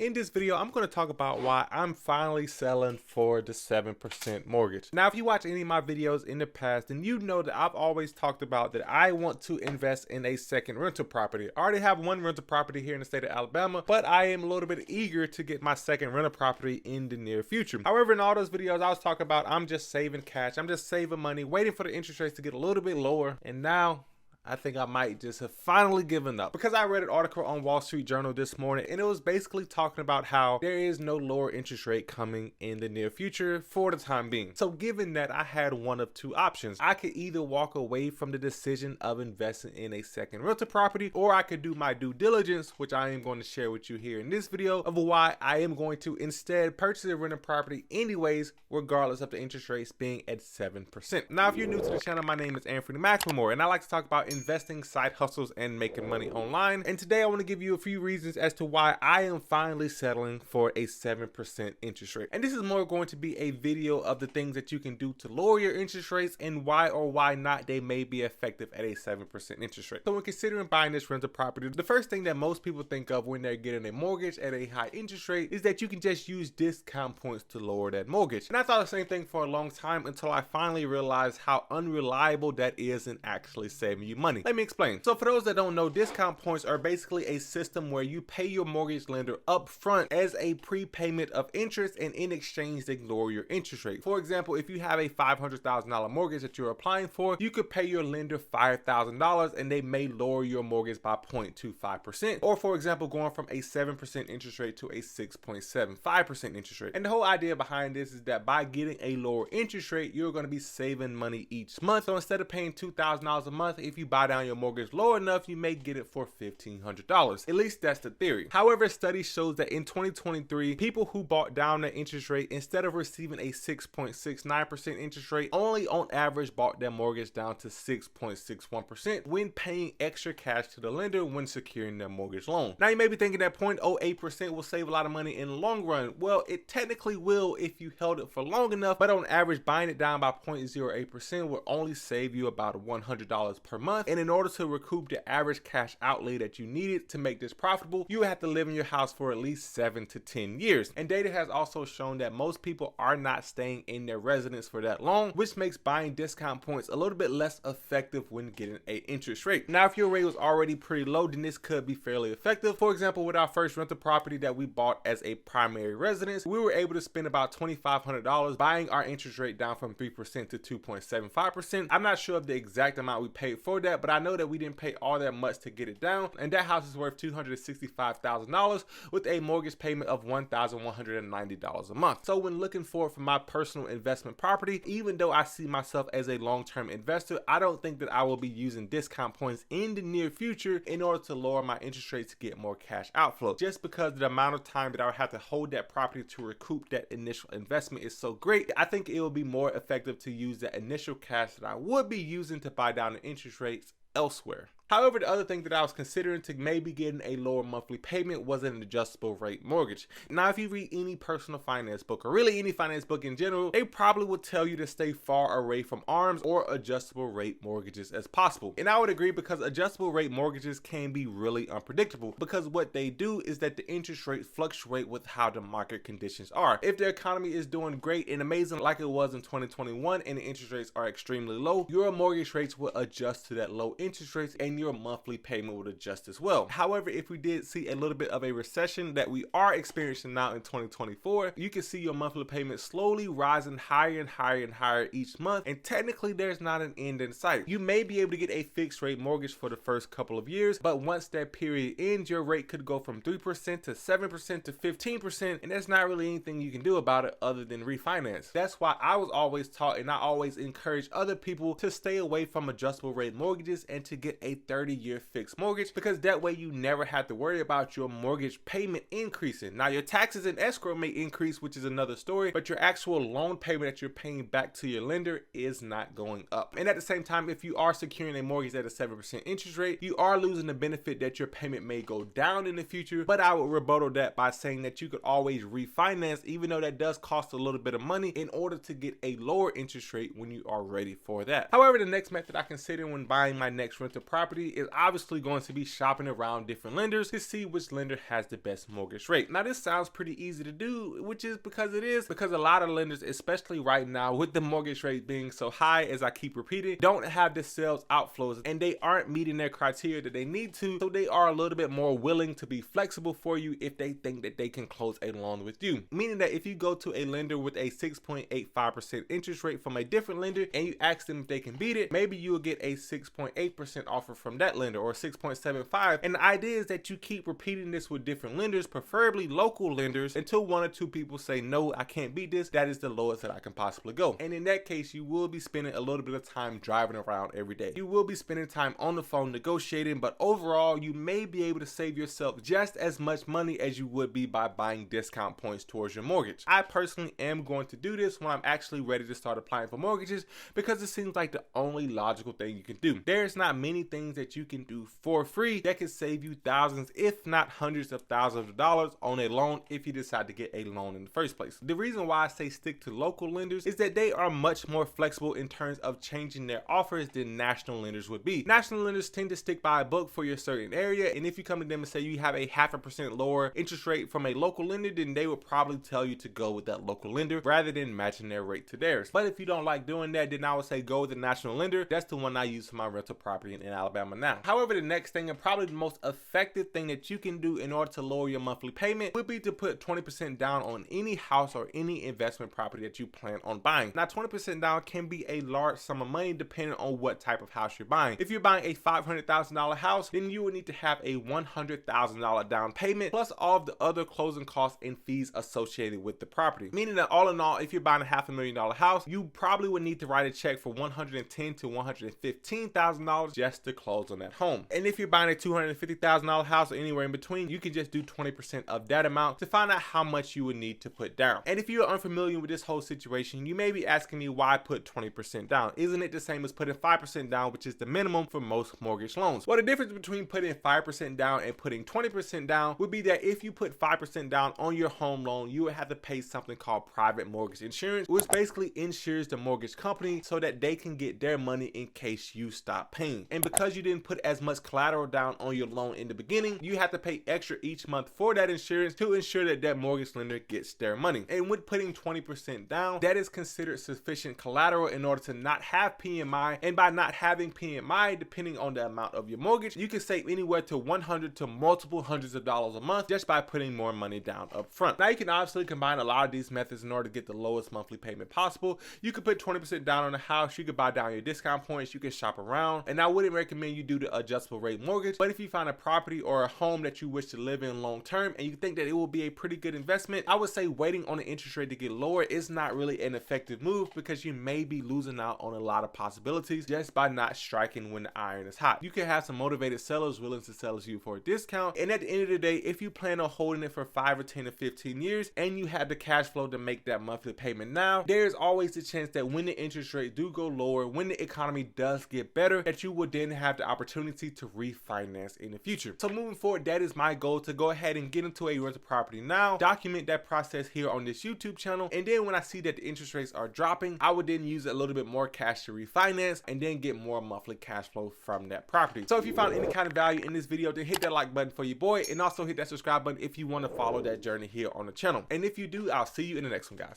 In this video, I'm going to talk about why I'm finally selling for the 7% mortgage. Now, if you watch any of my videos in the past, then you know that I've always talked about that I want to invest in a second rental property. I already have one rental property here in the state of Alabama, but I am a little bit eager to get my second rental property in the near future. However, in all those videos, I was talking about I'm just saving cash. I'm just saving money, waiting for the interest rates to get a little bit lower. And now I think I might just have finally given up, because I read an article on Wall Street Journal this morning, and it was basically talking about how there is no lower interest rate coming in the near future for the time being. So given that, I had one of two options. I could either walk away from the decision of investing in a second rental property, or I could do my due diligence, which I am going to share with you here in this video, of why I am going to instead purchase a rental property anyways, regardless of the interest rates being at 7%. Now, if you're new to the channel, my name is Anfernee, and I like to talk about investing, side hustles, and making money online. And today I want to give you a few reasons as to why I am finally settling for a 7% interest rate. And this is more going to be a video of the things that you can do to lower your interest rates and why or why not they may be effective at a 7% interest rate. So when considering buying this rental property, the first thing that most people think of when they're getting a mortgage at a high interest rate is that you can just use discount points to lower that mortgage. And I thought the same thing for a long time until I finally realized how unreliable that is in actually saving you money. Let me explain. So for those that don't know, discount points are basically a system where you pay your mortgage lender up front as a prepayment of interest, and in exchange they lower your interest rate. For example, if you have a $500,000 mortgage that you're applying for, you could pay your lender $5,000 and they may lower your mortgage by 0.25%. Or for example, going from a 7% interest rate to a 6.75% interest rate. And the whole idea behind this is that by getting a lower interest rate, you're going to be saving money each month. So instead of paying $2,000 a month, if you buy down your mortgage low enough, you may get it for $1,500. At least that's the theory. However, study shows that in 2023, people who bought down their interest rate, instead of receiving a 6.69% interest rate, only on average bought their mortgage down to 6.61% when paying extra cash to the lender when securing their mortgage loan. Now you may be thinking that 0.08% will save a lot of money in the long run. Well, it technically will if you held it for long enough, but on average, buying it down by 0.08% will only save you about $100 per month. And in order to recoup the average cash outlay that you needed to make this profitable, you have to live in your house for at least 7 to 10 years. And data has also shown that most people are not staying in their residence for that long, which makes buying discount points a little bit less effective when getting an interest rate. Now, if your rate was already pretty low, then this could be fairly effective. For example, with our first rental property that we bought as a primary residence, we were able to spend about $2,500 buying our interest rate down from 3% to 2.75%. I'm not sure of the exact amount we paid for that, but I know that we didn't pay all that much to get it down, and that house is worth $265,000 with a mortgage payment of $1,190 a month. So when looking forward for my personal investment property, even though I see myself as a long-term investor, I don't think that I will be using discount points in the near future in order to lower my interest rates to get more cash outflow, just because the amount of time that I would have to hold that property to recoup that initial investment is so great. I think it will be more effective to use that initial cash that I would be using to buy down the interest rates elsewhere. However, the other thing that I was considering to maybe getting a lower monthly payment was an adjustable rate mortgage. Now, if you read any personal finance book, or really any finance book in general, they probably will tell you to stay far away from ARMs or adjustable rate mortgages as possible. And I would agree, because adjustable rate mortgages can be really unpredictable, because what they do is that the interest rates fluctuate with how the market conditions are. If the economy is doing great and amazing like it was in 2021 and the interest rates are extremely low, your mortgage rates will adjust to that low interest rates and your monthly payment would adjust as well. However, if we did see a little bit of a recession that we are experiencing now in 2024, you can see your monthly payment slowly rising higher and higher and higher each month, and technically there's not an end in sight. You may be able to get a fixed rate mortgage for the first couple of years, but once that period ends, your rate could go from 3% to 7% to 15%, and there's not really anything you can do about it other than refinance. That's why I was always taught, and I always encourage other people to stay away from adjustable rate mortgages and to get a 30-year fixed mortgage, because that way you never have to worry about your mortgage payment increasing. Now, your taxes and escrow may increase, which is another story, but your actual loan payment that you're paying back to your lender is not going up. And at the same time, if you are securing a mortgage at a 7% interest rate, you are losing the benefit that your payment may go down in the future. But I would rebuttal that by saying that you could always refinance, even though that does cost a little bit of money, in order to get a lower interest rate when you are ready for that. However, the next method I consider when buying my next rental property property is obviously going to be shopping around different lenders to see which lender has the best mortgage rate. Now this sounds pretty easy to do, which is because it is, because a lot of lenders, especially right now with the mortgage rate being so high, as I keep repeating, don't have the sales outflows and they aren't meeting their criteria that they need to, so they are a little bit more willing to be flexible for you if they think that they can close a loan with you. Meaning that if you go to a lender with a 6.85% interest rate from a different lender and you ask them if they can beat it, maybe you will get a 6.8% offer from that lender, or 6.75. And the idea is that you keep repeating this with different lenders, preferably local lenders, until one or two people say, no, I can't beat this. That is the lowest that I can possibly go. And in that case, you will be spending a little bit of time driving around every day. You will be spending time on the phone negotiating, but overall, you may be able to save yourself just as much money as you would be by buying discount points towards your mortgage. I personally am going to do this when I'm actually ready to start applying for mortgages, because it seems like the only logical thing you can do. There's not many things that you can do for free that can save you thousands, if not hundreds of thousands of dollars on a loan if you decide to get a loan in the first place. The reason why I say stick to local lenders is that they are much more flexible in terms of changing their offers than national lenders would be. National lenders tend to stick by a book for your certain area, and if you come to them and say you have a 0.5% lower interest rate from a local lender, then they would probably tell you to go with that local lender rather than matching their rate to theirs. But if you don't like doing that, then I would say go with the national lender. That's the one I use for my rental property in Alabama now. However, the next thing, and probably the most effective thing that you can do in order to lower your monthly payment, would be to put 20% down on any house or any investment property that you plan on buying. Now 20% down can be a large sum of money depending on what type of house you're buying. If you're buying a $500,000 house, then you would need to have a $100,000 down payment plus all of the other closing costs and fees associated with the property. Meaning that all in all, if you're buying a $500,000 house, you probably would need to write a check for $110,000 to $115,000 just to close on that home. And if you're buying a $250,000 house or anywhere in between, you can just do 20% of that amount to find out how much you would need to put down. And if you're unfamiliar with this whole situation, you may be asking me why put 20% down. Isn't it the same as putting 5% down, which is the minimum for most mortgage loans? Well, the difference between putting 5% down and putting 20% down would be that if you put 5% down on your home loan, you would have to pay something called private mortgage insurance, which basically insures the mortgage company so that they can get their money in case you stop paying. And because you didn't put as much collateral down on your loan in the beginning, you have to pay extra each month for that insurance to ensure that that mortgage lender gets their money. And with putting 20% down, that is considered sufficient collateral in order to not have PMI. And by not having PMI, depending on the amount of your mortgage, you can save anywhere to $100 to multiple hundreds of dollars a month just by putting more money down up front. Now you can obviously combine a lot of these methods in order to get the lowest monthly payment possible. You could put 20% down on a house, you could buy down your discount points, you can shop around, and I wouldn't recommend you do the adjustable rate mortgage. But if you find a property or a home that you wish to live in long term and you think that it will be a pretty good investment, I would say waiting on the interest rate to get lower is not really an effective move, because you may be losing out on a lot of possibilities just by not striking when the iron is hot. You can have some motivated sellers willing to sell to you for a discount, and at the end of the day, if you plan on holding it for 5 or 10 or 15 years and you have the cash flow to make that monthly payment now, there's always the chance that when the interest rate do go lower, when the economy does get better, that you would then have the opportunity to refinance in the future. So moving forward, that is my goal, to go ahead and get into a rental property now, document that process here on this YouTube channel, and then when I see that the interest rates are dropping, I would then use a little bit more cash to refinance and then get more monthly cash flow from that property. So if you found any kind of value in this video, then hit that like button for your boy, and also hit that subscribe button if you want to follow that journey here on the channel. And if you do, I'll see you in the next one, guys.